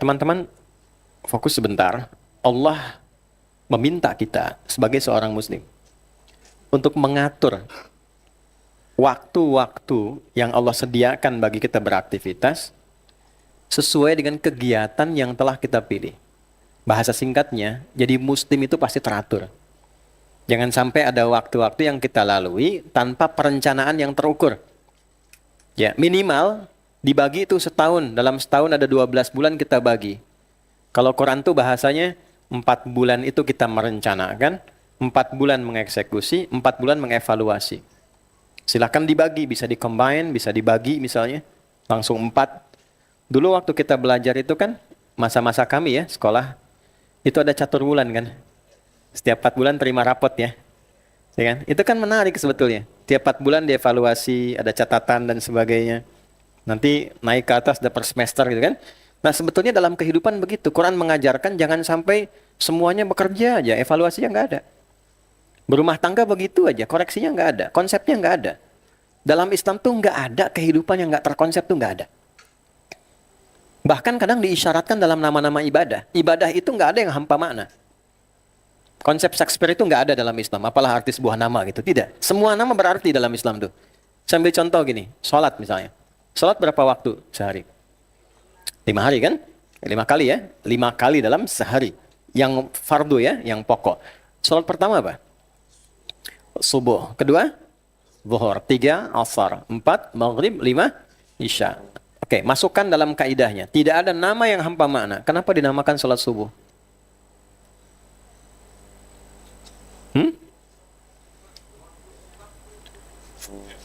teman-teman fokus sebentar. Allah meminta kita sebagai seorang muslim untuk mengatur waktu-waktu yang Allah sediakan bagi kita beraktivitas sesuai dengan kegiatan yang telah kita pilih. Bahasa singkatnya, jadi muslim itu pasti teratur. Jangan sampai ada waktu-waktu yang kita lalui tanpa perencanaan yang terukur. Ya, minimal dibagi itu setahun. Dalam setahun ada 12 bulan kita bagi. Kalau Quran tuh bahasanya 4 bulan itu kita merencanakan, 4 bulan mengeksekusi, 4 bulan mengevaluasi. Silakan dibagi, bisa di-combine, bisa dibagi misalnya, langsung 4. Dulu waktu kita belajar itu kan, masa-masa kami ya, sekolah, itu ada catur bulan kan. Setiap 4 bulan terima rapot ya. Ya kan? Itu kan menarik sebetulnya. Tiap 4 bulan dievaluasi, ada catatan dan sebagainya. Nanti naik ke atas ada per semester gitu kan. Nah sebetulnya dalam kehidupan begitu. Quran mengajarkan jangan sampai semuanya bekerja aja, evaluasinya nggak ada. Berumah tangga begitu aja, koreksinya nggak ada, konsepnya nggak ada. Dalam Islam tuh nggak ada kehidupan yang nggak terkonsep tuh nggak ada. Bahkan kadang diisyaratkan dalam nama-nama ibadah. Ibadah itu nggak ada yang hampa makna. Konsep Shakespeare itu nggak ada dalam Islam. Apalah arti sebuah nama gitu. Tidak. Semua nama berarti dalam Islam tuh. Saya ambil contoh gini. Sholat misalnya. Sholat berapa waktu sehari? 5 hari kan? 5 kali ya. 5 kali dalam sehari. Yang fardu ya. Yang pokok. Sholat pertama apa? Subuh. Kedua? Zuhur. 3 asar. 4 maghrib. 5 isya. Oke. Masukkan dalam kaidahnya. Tidak ada nama yang hampa makna. Kenapa dinamakan sholat subuh?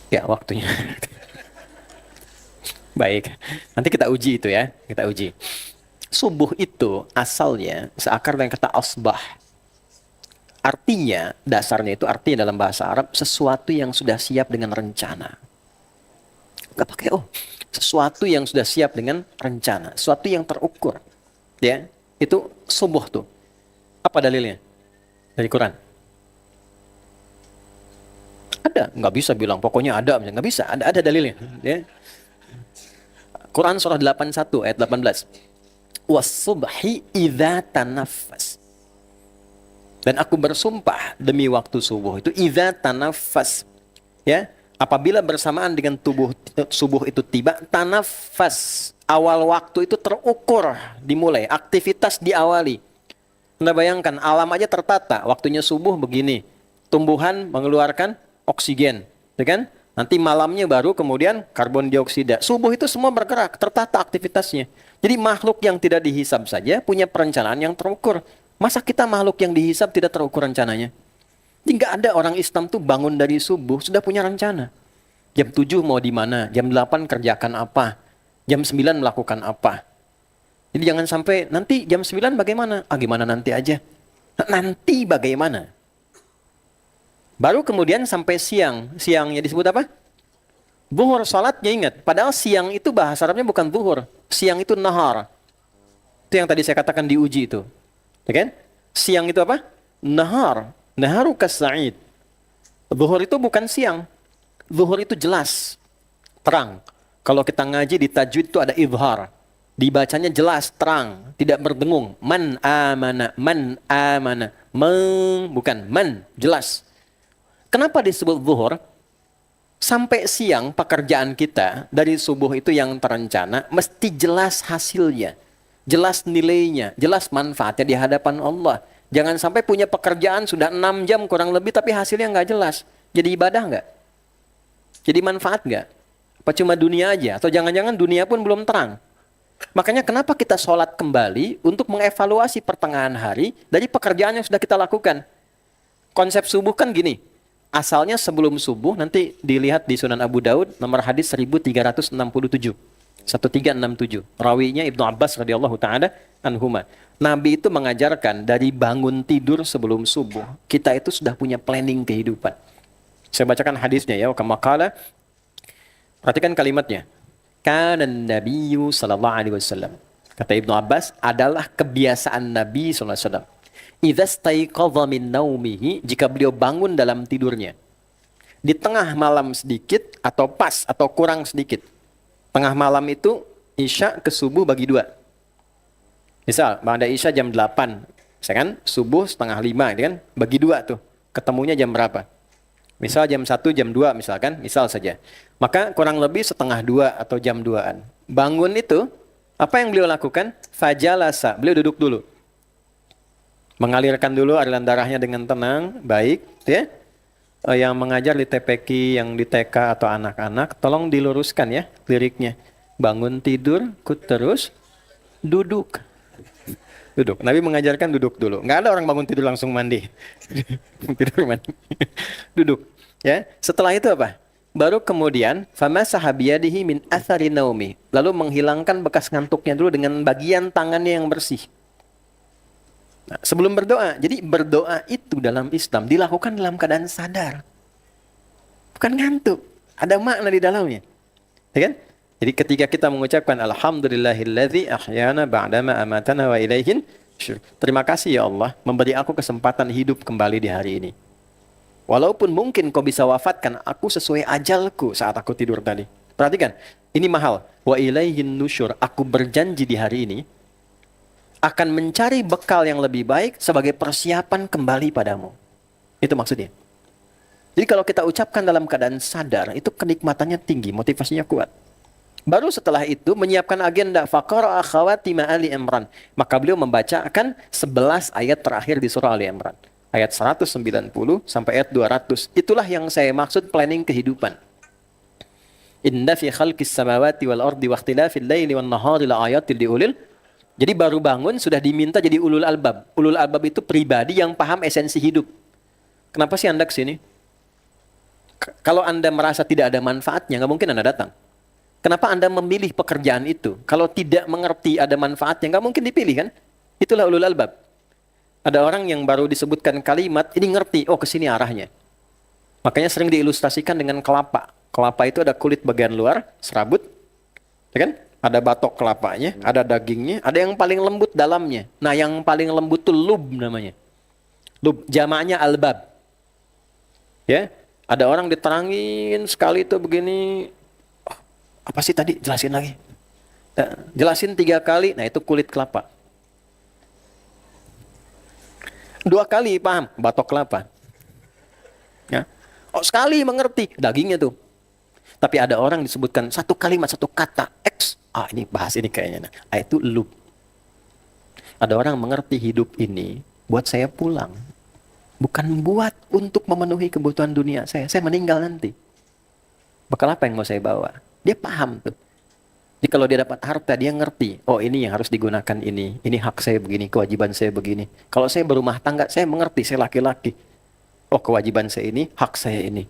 Ya, waktunya. Baik. Nanti kita uji itu ya. Kita uji. Subuh itu asalnya seakar dengan kata asbah. Artinya, dasarnya itu artinya dalam bahasa Arab, sesuatu yang sudah siap dengan rencana. Gak pakai oh. Sesuatu yang sudah siap dengan rencana. Sesuatu yang terukur. Ya, itu subuh tuh. Apa dalilnya? Dari Quran. Ada, nggak bisa bilang pokoknya ada, nggak bisa, ada dalilnya. Ya. Quran surah 81 ayat 18. Was-subhi idza tanaffas. Dan aku bersumpah demi waktu subuh itu idza tanaffas. Ya, apabila bersamaan dengan subuh itu tiba, tanaffas. Awal waktu itu terukur, dimulai, aktivitas diawali. Anda bayangkan, alam aja tertata, waktunya subuh begini. Tumbuhan mengeluarkan oksigen, ya kan? Nanti malamnya baru kemudian karbon dioksida. Subuh itu semua bergerak, tertata aktivitasnya. Jadi makhluk yang tidak dihisab saja punya perencanaan yang terukur. Masa kita makhluk yang dihisab tidak terukur rencananya? Jadi nggak ada orang Islam tuh bangun dari subuh sudah punya rencana. Jam 7 mau di mana, jam 8 kerjakan apa, jam 9 melakukan apa. Jadi jangan sampai nanti jam 9 bagaimana? Gimana nanti aja. Nanti bagaimana? Baru kemudian sampai siang. Siangnya disebut apa? Zuhur, salatnya ingat. Padahal siang itu bahasa Arabnya bukan zuhur. Siang itu nahar. Itu yang tadi saya katakan diuji itu. Ya kan? Siang itu apa? Nahar. Naharu kas'id. Zuhur itu bukan siang. Zuhur itu jelas. Terang. Kalau kita ngaji di tajwid itu ada izhar. Dibacanya jelas, terang. Tidak berdengung. Man amana. Man amana. Bukan. Man. Jelas. Kenapa disebut zuhur? Sampai siang pekerjaan kita dari subuh itu yang terencana mesti jelas hasilnya, jelas nilainya, jelas manfaatnya di hadapan Allah. Jangan sampai punya pekerjaan sudah 6 jam kurang lebih tapi hasilnya nggak jelas. Jadi ibadah nggak? Jadi manfaat nggak? Apa cuma dunia aja? Atau jangan-jangan dunia pun belum terang? Makanya kenapa kita sholat kembali untuk mengevaluasi pertengahan hari dari pekerjaan yang sudah kita lakukan. Konsep subuh kan gini. Asalnya sebelum subuh, nanti dilihat di Sunan Abu Daud, nomor hadis 1367. 1367. Rawinya Ibnu Abbas radhiyallahu ta'ala anhuma. Nabi itu mengajarkan dari bangun tidur sebelum subuh. Kita itu sudah punya planning kehidupan. Saya bacakan hadisnya ya. Kama qala. Perhatikan kalimatnya. Kana Nabiyyu sallallahu alaihi wasallam. Kata Ibnu Abbas, adalah kebiasaan Nabi sallallahu alaihi wasallam. Idza staiqadha min naumihi, jika beliau bangun dalam tidurnya. Di tengah malam sedikit atau pas atau kurang sedikit. Tengah malam itu isya ke subuh bagi 2. Misal, Ba'da Isya jam 8, misalkan subuh setengah 5, gitu kan? Bagi dua tuh, ketemunya jam berapa? Misal jam 1, jam 2 misalkan, misal saja. Maka kurang lebih setengah 2 atau jam 2-an. Bangun itu, apa yang beliau lakukan? Fajalasa, beliau duduk dulu. Mengalirkan dulu aliran darahnya dengan tenang, baik, ya. Yang mengajar di TPQ, yang di TK atau anak-anak, tolong diluruskan ya liriknya. Bangun tidur, terus duduk. Duduk. Nabi mengajarkan duduk dulu. Nggak ada orang bangun tidur langsung mandi. Tidur mandi. Duduk. Ya. Setelah itu apa? Baru kemudian famasaha biyadihi min athari naumi. Lalu menghilangkan bekas ngantuknya dulu dengan bagian tangannya yang bersih. Nah, sebelum berdoa. Jadi berdoa itu dalam Islam dilakukan dalam keadaan sadar. Bukan ngantuk. Ada makna di dalamnya. Ya kan? Jadi ketika kita mengucapkan alhamdulillahilladzi ahyana ba'dama amatana wa ilaihin syur. Terima kasih ya Allah memberi aku kesempatan hidup kembali di hari ini. Walaupun mungkin kau bisa wafatkan aku sesuai ajalku saat aku tidur tadi. Perhatikan, ini mahal. Wa ilaihin nusyur. Aku berjanji di hari ini akan mencari bekal yang lebih baik sebagai persiapan kembali padamu. Itu maksudnya. Jadi kalau kita ucapkan dalam keadaan sadar, itu kenikmatannya tinggi, motivasinya kuat. Baru setelah itu menyiapkan agenda faqara khawatima Ali Imran. Maka beliau membacakan 11 ayat terakhir di surah Ali Imran. Ayat 190 sampai ayat 200. Itulah yang saya maksud planning kehidupan. Inna fi khalqis samawati wal ardi wa ikhtilafil laili wan nahari la ayatil liulil. Jadi baru bangun sudah diminta jadi ulul albab. Ulul albab itu pribadi yang paham esensi hidup. Kenapa sih Anda kesini? Kalau Anda merasa tidak ada manfaatnya, nggak mungkin Anda datang. Kenapa Anda memilih pekerjaan itu? Kalau tidak mengerti ada manfaatnya, nggak mungkin dipilih kan? Itulah ulul albab. Ada orang yang baru disebutkan kalimat, ini ngerti, oh kesini arahnya. Makanya sering diilustrasikan dengan kelapa. Kelapa itu ada kulit bagian luar, serabut, ya kan? Ada batok kelapanya, ada dagingnya, ada yang paling lembut dalamnya. Nah yang paling lembut itu lub namanya. Lub, jamaknya albab. Ya, ada orang diterangin sekali itu begini, apa sih tadi? Jelasin lagi. Nah, jelasin 3 kali, nah itu kulit kelapa. 2 kali paham, batok kelapa. Ya. Oh sekali mengerti, dagingnya tuh. Tapi ada orang disebutkan 1 kalimat, 1 kata, X. Ah ini bahas ini kayaknya. Ah itu lub. Ada orang mengerti hidup ini, buat saya pulang. Bukan buat untuk memenuhi kebutuhan dunia saya. Saya meninggal nanti. Bekal apa yang mau saya bawa? Dia paham tuh. Jadi kalau dia dapat harta, dia ngerti. Oh ini yang harus digunakan ini. Ini hak saya begini, kewajiban saya begini. Kalau saya berumah tangga, saya mengerti, saya laki-laki. Oh kewajiban saya ini, hak saya ini.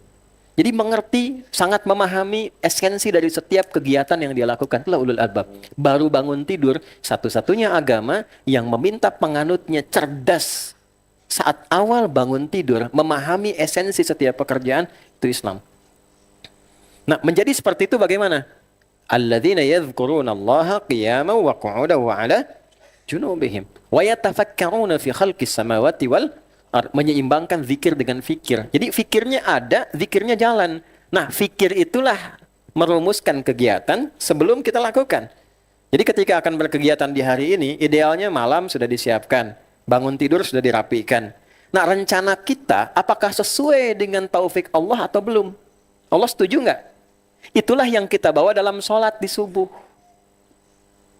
Jadi mengerti, sangat memahami esensi dari setiap kegiatan yang dia lakukan. Itulah ulul albab. Baru bangun tidur, satu-satunya agama yang meminta penganutnya cerdas. Saat awal bangun tidur, memahami esensi setiap pekerjaan, itu Islam. Nah, menjadi seperti itu bagaimana? Alladzina yadhkuruna Allaha qiyaman wa qu'udan wa 'ala junubihim wa yatafakkaruna fi khalqis samawati wal ardh. Menyeimbangkan zikir dengan fikir. Jadi fikirnya ada, zikirnya jalan. Nah, fikir itulah merumuskan kegiatan sebelum kita lakukan. Jadi ketika akan berkegiatan di hari ini, idealnya malam sudah disiapkan, bangun tidur sudah dirapikan. Nah, rencana kita apakah sesuai dengan taufik Allah atau belum? Allah setuju nggak? Itulah yang kita bawa dalam sholat di subuh.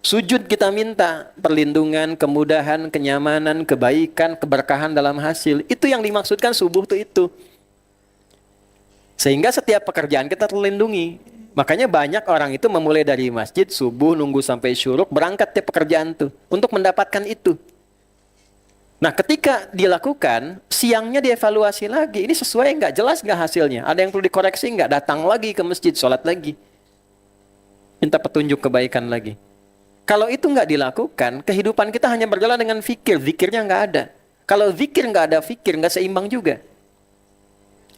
Sujud kita minta perlindungan, kemudahan, kenyamanan, kebaikan, keberkahan dalam hasil. Itu yang dimaksudkan subuh itu. Sehingga setiap pekerjaan kita terlindungi. Makanya banyak orang itu memulai dari masjid, subuh, nunggu sampai syuruk, berangkat ke pekerjaan itu. Untuk mendapatkan itu. Nah ketika dilakukan, siangnya dievaluasi lagi. Ini sesuai nggak? Jelas nggak hasilnya? Ada yang perlu dikoreksi nggak? Datang lagi ke masjid, sholat lagi. Minta petunjuk kebaikan lagi. Kalau itu nggak dilakukan, kehidupan kita hanya berjalan dengan fikir. Zikirnya nggak ada. Kalau zikir nggak ada fikir, nggak seimbang juga.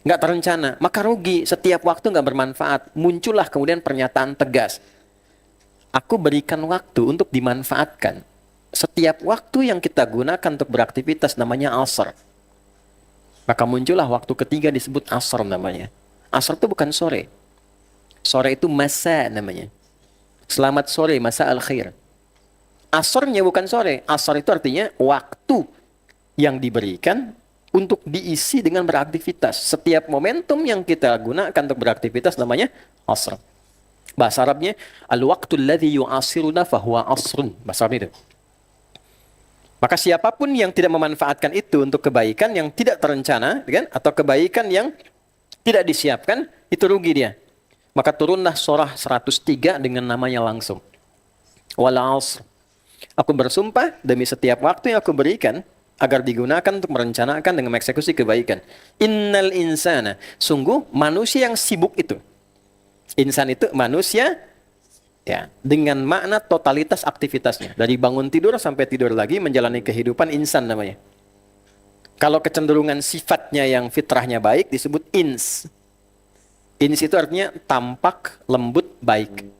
Nggak terencana. Maka rugi. Setiap waktu nggak bermanfaat. Muncullah kemudian pernyataan tegas. Aku berikan waktu untuk dimanfaatkan. Setiap waktu yang kita gunakan untuk beraktivitas namanya asar. Maka muncullah waktu ketiga disebut asar namanya. Asar itu bukan sore. Sore itu masa namanya. Selamat sore, masa al-khair. Asrnya bukan sore. Asr itu artinya waktu yang diberikan untuk diisi dengan beraktivitas. Setiap momentum yang kita gunakan untuk beraktivitas namanya asr. Bahasa Arabnya, al-waqtul ladzi yu'asiruna fahuwa asrun. Bahasa Arab itu. Maka siapapun yang tidak memanfaatkan itu untuk kebaikan yang tidak terencana, kan? Atau kebaikan yang tidak disiapkan, itu rugi dia. Maka turunlah surah 103 dengan namanya langsung. Wal 'asr. Aku bersumpah demi setiap waktu yang aku berikan agar digunakan untuk merencanakan dan mengeksekusi kebaikan. Innal insana, sungguh manusia yang sibuk itu. Insan itu manusia ya, dengan makna totalitas aktivitasnya. Dari bangun tidur sampai tidur lagi menjalani kehidupan insan namanya. Kalau kecenderungan sifatnya yang fitrahnya baik disebut ins. Ins itu artinya tampak, lembut, baik.